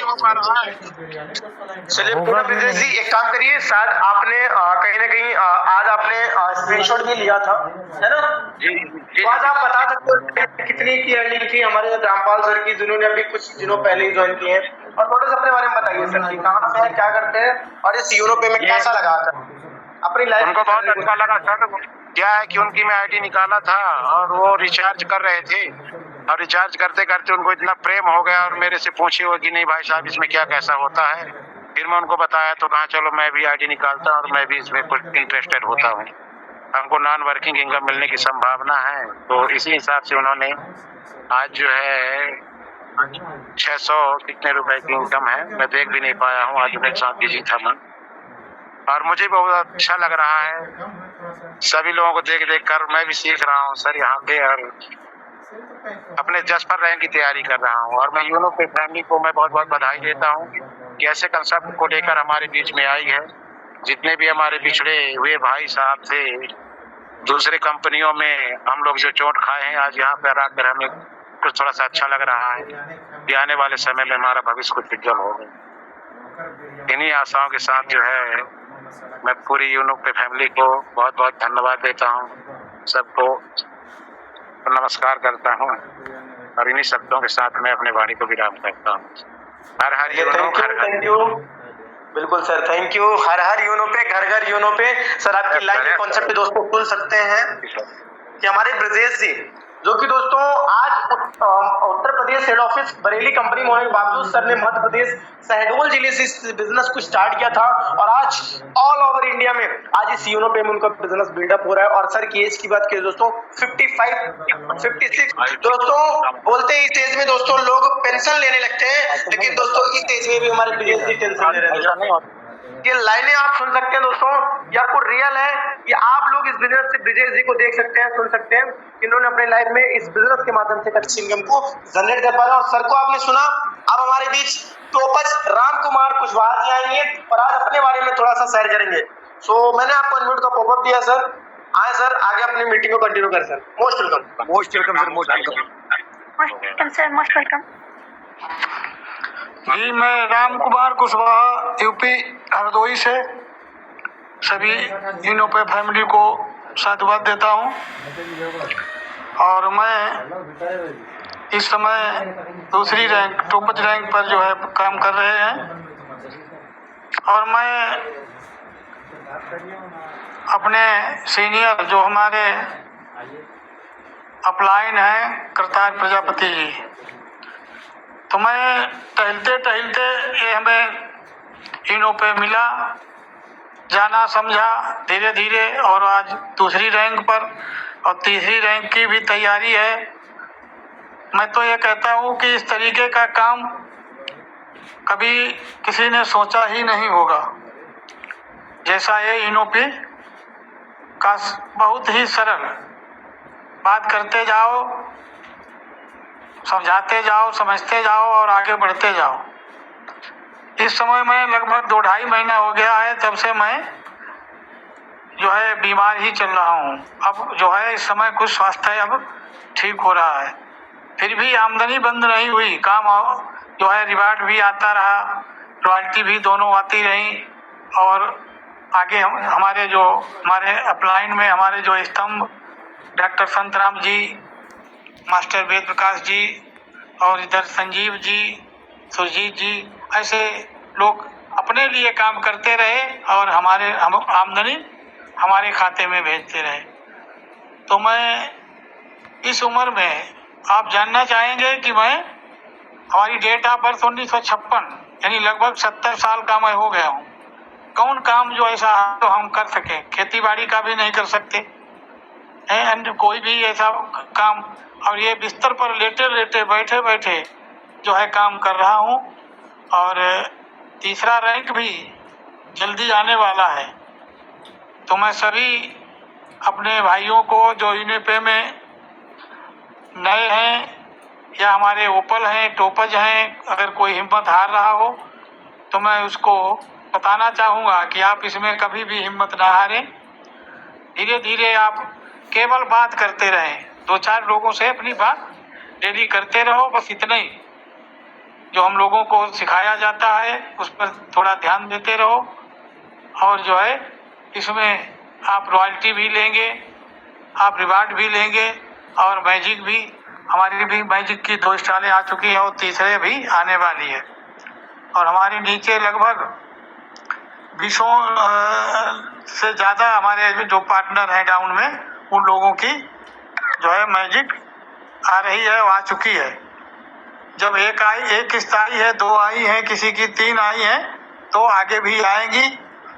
चलिए पूनम विजय जी, एक काम करिए, शायद आपने कहीं ना कहीं आज आपने स्क्रीनशॉट भी लिया था, है ना? जी तो आज आप बता सकते हो कितनी की अर्निंग थी हमारे रामपाल सर की, जिन्होंने अभी कुछ दिनों पहले ही ज्वाइन किए हैं, और थोड़ा सा अपने बारे में बताइए सर कि कहाँ से हैं, क्या करते हैं, और इस यूनो पे में कैसा लगा था अपनी लाइफ? उनको बहुत अच्छा लगा सर। क्या है कि उनकी मैं आईडी निकाला था और वो रिचार्ज कर रहे थे, और रिचार्ज करते करते उनको इतना प्रेम हो गया और मेरे से पूछे हो कि नहीं भाई साहब इसमें क्या कैसा होता है। फिर मैं उनको बताया तो कहा चलो मैं भी आईडी निकालता हूँ और मैं भी इसमें कुछ इंटरेस्टेड होता हूँ। हमको नॉन वर्किंग इनकम मिलने की संभावना है, तो इसी हिसाब से उन्होंने आज जो है 600 कितने रुपए की इनकम है, मैं देख भी नहीं पाया हूँ, आज मेरे साथ बिजी था मैं, और मुझे बहुत अच्छा लग रहा है। सभी लोगों को देख देख कर मैं भी सीख रहा हूँ सर यहाँ पे, और अपने जस्पर रैंक की तैयारी कर रहा हूँ। और मैं यूनो पे फैमिली को मैं बहुत बहुत बधाई देता हूँ कि ऐसे कंसेप्ट को लेकर हमारे बीच में आई है। जितने भी हमारे पिछड़े हुए भाई साहब थे दूसरे कंपनियों में, हम लोग जो चोट खाए हैं, आज यहाँ पर आकर हमें कुछ थोड़ा सा अच्छा लग रहा है कि आने वाले समय में हमारा भविष्य कुछ उज्जवल होगा। इन्हीं आशाओं के साथ जो है मैं पूरी यूनो पे फैमिली को बहुत बहुत धन्यवाद देता हूँ, सबको नमस्कार करता हूँ, और इन्हीं शब्दों के साथ मैं अपने वाणी को विराम करता हूँ। हर हर यूनो, थैंक यू। बिल्कुल सर, थैंक यू। हर हर यूनो पे, घर घर यूनो पे। सर आपकी लाइन कॉन्सेप्ट पे दोस्तों सुन सकते हैं कि हमारे ब्रजेश जी, जो कि दोस्तों आज Uttar Pradesh head office Bareilly company में होने के बावजूद सर ने मध्य प्रदेश शहडोल जिले से इस बिजनेस को स्टार्ट किया था, और आज ऑल ओवर इंडिया में आज इस यूनो पे में उनका बिजनेस बिल्डअप हो रहा है। और सर की एज की बात करें दोस्तों 56 दोस्तों, बोलते हैं इस एज में दोस्तों लोग पेंशन लेने लगते हैं, लेकिन दोस्तों इस एज में भी हमारे ब्रजेश जी टेंशन ले रहे हैं। ये लाइनें आप सुन सकते हैं दोस्तों, ये आपको रियल है, ये आप लोग इस बिजनेस से ब्रजेश जी को देख सकते हैं, सुन सकते हैं, इन्होंने अपने लाइफ में इस बिजनेस के माध्यम से अच्छी इनकम को जनरेट कर पाया। और सर को आपने सुना, अब हमारे बीच टोपच राम कुमार कुशवाहा जी आएंगे और आज अपने बारे में थोड़ा सा शेयर करेंगे। सो मैंने आपको अनम्यूट का पॉपअप दिया सर, आए सर आगे अपनी मीटिंग को कंटिन्यू कर sir. Most welcome. Most welcome sir, most welcome sir, most welcome. जी, मैं राम कुमार कुशवाहा यूपी हरदोई से सभी यूनो पे फैमिली को साधुवाद देता हूं, और मैं इस समय दूसरी रैंक टोपच रैंक पर जो है काम कर रहे हैं। और मैं अपने सीनियर जो हमारे अपलाइन हैं करतार प्रजापति जी, तो मैं टहलते टहलते ये हमें यूनो पे मिला, जाना समझा धीरे धीरे, और आज दूसरी रैंक पर और तीसरी रैंक की भी तैयारी है। मैं तो ये कहता हूँ कि इस तरीके का काम कभी किसी ने सोचा ही नहीं होगा। जैसा ये इनोपी का बहुत ही सरल बात करते जाओ, समझाते जाओ, समझते जाओ और आगे बढ़ते जाओ। इस समय मैं लगभग 2-2.5 महीना हो गया है तब से मैं जो है बीमार ही चल रहा हूँ। अब जो है इस समय कुछ स्वास्थ्य अब ठीक हो रहा है, फिर भी आमदनी बंद नहीं हुई। काम जो है रिवार्ड भी आता रहा, रॉयल्टी भी दोनों आती रही। और आगे हमारे अपलाइन में हमारे जो स्तंभ डॉक्टर संतराम जी, मास्टर वेद प्रकाश जी और इधर संजीव जी, सुरजीत जी, ऐसे लोग अपने लिए काम करते रहे और हम आमदनी हमारे खाते में भेजते रहे। तो मैं इस उम्र में आप जानना चाहेंगे कि हमारी डेट ऑफ बर्थ 1956, यानी लगभग 70 साल का मैं हो गया हूँ। कौन काम जो ऐसा तो हम कर सके? खेती बाड़ी का भी नहीं कर सकते हैं, कोई भी ऐसा काम। और ये बिस्तर पर लेटे लेटे बैठे बैठे जो है काम कर रहा हूँ। और तीसरा रैंक भी जल्दी आने वाला है। तो मैं सभी अपने भाइयों को जो यूनिपे में नए हैं या हमारे ओपल हैं, टोपज हैं, अगर कोई हिम्मत हार रहा हो तो मैं उसको बताना चाहूँगा कि आप इसमें कभी भी हिम्मत ना हारें। धीरे धीरे आप केवल बात करते रहें, 2-4 लोगों से अपनी बात डेली करते रहो, बस इतना ही। जो हम लोगों को सिखाया जाता है उस पर थोड़ा ध्यान देते रहो। और जो है इसमें आप रॉयल्टी भी लेंगे, आप रिवार्ड भी लेंगे और मैजिक भी। हमारी भी मैजिक की 2 स्टॉलें आ चुकी हैं और तीसरे भी आने वाली है। और हमारे नीचे लगभग 20 से ज़्यादा हमारे जो पार्टनर हैं डाउन में, उन लोगों की जो है मैजिक आ रही है, आ चुकी है। जब एक किस्त आई है, 2 आई हैं, किसी की 3 आई हैं, तो आगे भी आएंगी।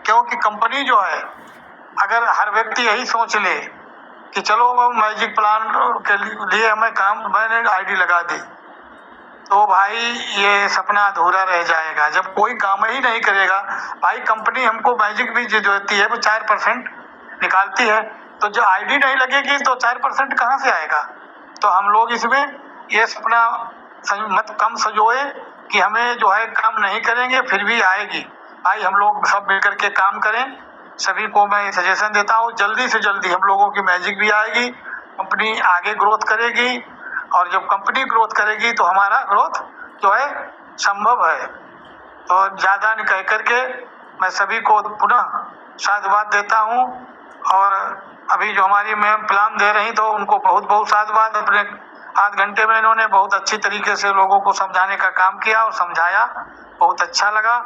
क्योंकि कंपनी जो है, अगर हर व्यक्ति यही सोच ले कि चलो वो मैजिक प्लान के लिए मैंने आईडी लगा दी, तो भाई ये सपना अधूरा रह जाएगा। जब कोई काम ही नहीं करेगा, भाई कंपनी हमको मैजिक भी जो देती है वो 4% निकालती है, तो जो आईडी नहीं लगेगी तो 4% कहाँ से आएगा? तो हम लोग इसमें ये सपना मत कम सजोए कि हमें जो है काम नहीं करेंगे फिर भी आएगी। भाई हम लोग सब मिलकर के काम करें। सभी को मैं सजेशन देता हूँ, जल्दी से जल्दी हम लोगों की मैजिक भी आएगी, कंपनी आगे ग्रोथ करेगी। और जब कंपनी ग्रोथ करेगी तो हमारा ग्रोथ जो है संभव है। तो ज़्यादा नहीं कह करके मैं सभी को पुनः साधुवाद देता हूँ। और अभी जो हमारी मैम प्लान दे रही तो उनको बहुत बहुत साधुवाद। अपने आध घंटे में इन्होंने बहुत अच्छी तरीके से लोगों को समझाने का काम किया और समझाया, बहुत अच्छा लगा।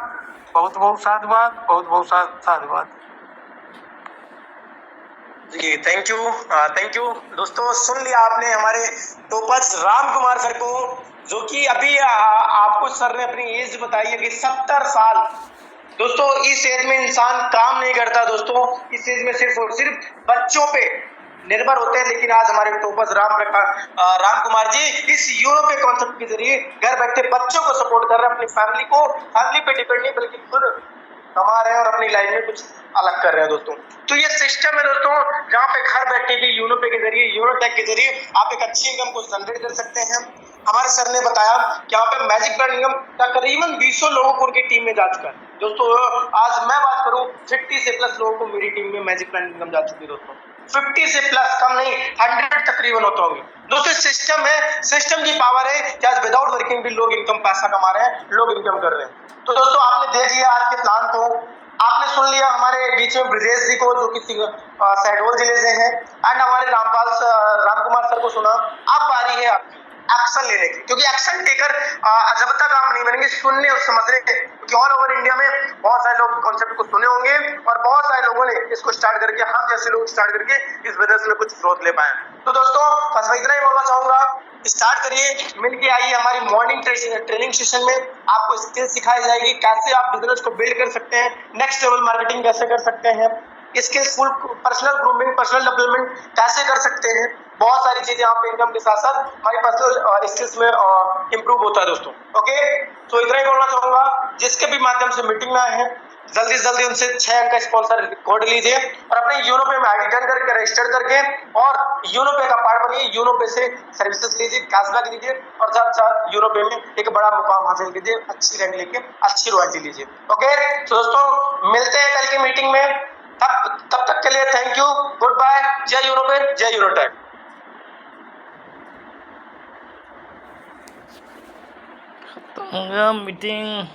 बहुत बहुत साधुवाद, बहुत बहुत साधुवाद जी। थैंक यू दोस्तों। सुन लिया आपने हमारे टोपज राम कुमार सर को, जो कि अभी आपको सर ने अपनी एज बताई है कि 70 साल। दोस्तों इस एज में इंसान काम नहीं करता दोस्तों, इस एज में सिर्फ और सिर्फ बच्चों पे निर्भर होते हैं। लेकिन आज हमारे टोपज राम कुमार जी इस यूरो के कॉन्सेप्ट के जरिए घर बैठे बच्चों को सपोर्ट कर रहे हैं, अपनी फैमिली पे डिपेंड नहीं बल्कि खुद कमा रहे हैं और अपनी लाइफ में कुछ अलग कर रहे हैं दोस्तों। तो ये सिस्टम है दोस्तों, जहाँ पे घर बैठे भी यूनोपे के जरिए, यूरोटेक के जरिए आप एक अच्छी इनकम को जनरेट कर सकते हैं। हमारे सर ने बताया कि यहाँ पे मैजिक ब्रांड इनकम तकरीबन 200 लोगों को उनकी टीम में जा चुका है दोस्तों। आज मैं बात करूँ 50 से प्लस लोगों को मेरी टीम में मैजिक ब्रांड इनकम जा चुकी है दोस्तों। 50 से प्लस, कम नहीं 100 तकरीबन होता होंगे दोस्तों। सिस्टम है, सिस्टम की पावर है कि आज विदाउट वर्किंग भी लोग इनकम पैसा कमा रहे हैं, लोग इनकम कर रहे हैं। तो दोस्तों आपने देख लिया आज के प्लान को, आपने सुन लिया हमारे बीच में ब्रजेश जी को जो कि शहडोल जिले से हैं, एंड हमारे राम कुमार सर को सुना। अब बारी है आपकी एक्शन लेने की, क्योंकि एक्शन टेकर जब तक आप नहीं बनेंगे सुनने और समझने के, क्योंकि ऑल ओवर इंडिया में बहुत सारे लोग कॉन्सेप्ट को सुने होंगे और बहुत सारे लोगों ने इसको स्टार्ट करके, हम जैसे लोग स्टार्ट करके इस बिजनेस में कुछ ग्रोथ ले पाए। तो दोस्तों बस मैं इतना ही बोलना चाहूंगा, स्टार्ट करिए, मिलके आइए हमारी मॉर्निंग ट्रेनिंग सेशन में। आपको स्किल सिखाई जाएगी, कैसे आप बिजनेस को बिल्ड कर सकते हैं, नेक्स्ट लेवल मार्केटिंग कैसे कर सकते हैं, skillful personal grooming, personal development कैसे कर सकते हैं, बहुत सारी चीजें यहाँ पे इनकम के साथ साथ हमारी पर्सनल स्किल्स में इंप्रूव होता है दोस्तों। ओके, तो इतना ही बोलना चाहूंगा। जिसके भी माध्यम से मीटिंग में आए हैं, जल्दी से जल्दी उनसे 6 अंक का स्पॉन्सर कोड लीजिए और अपने यूनो पे में आईडी डन करके रजिस्टर करके और यूनो पे का पार्ट बनिए। यूनो पे से सर्विसेज लीजिए, कैशबैक लीजिए और साथ साथ यूनो पे में एक बड़ा मुकाम हासिल कीजिए, अच्छी रैंक लेके अच्छी रॉयल्टी लीजिए। ओके, तो दोस्तों मिलते हैं कल की मीटिंग में। तब तक के लिए थैंक यू, गुड बाय, जय यूनो पे, जय यूरोटेक। तो मीटिंग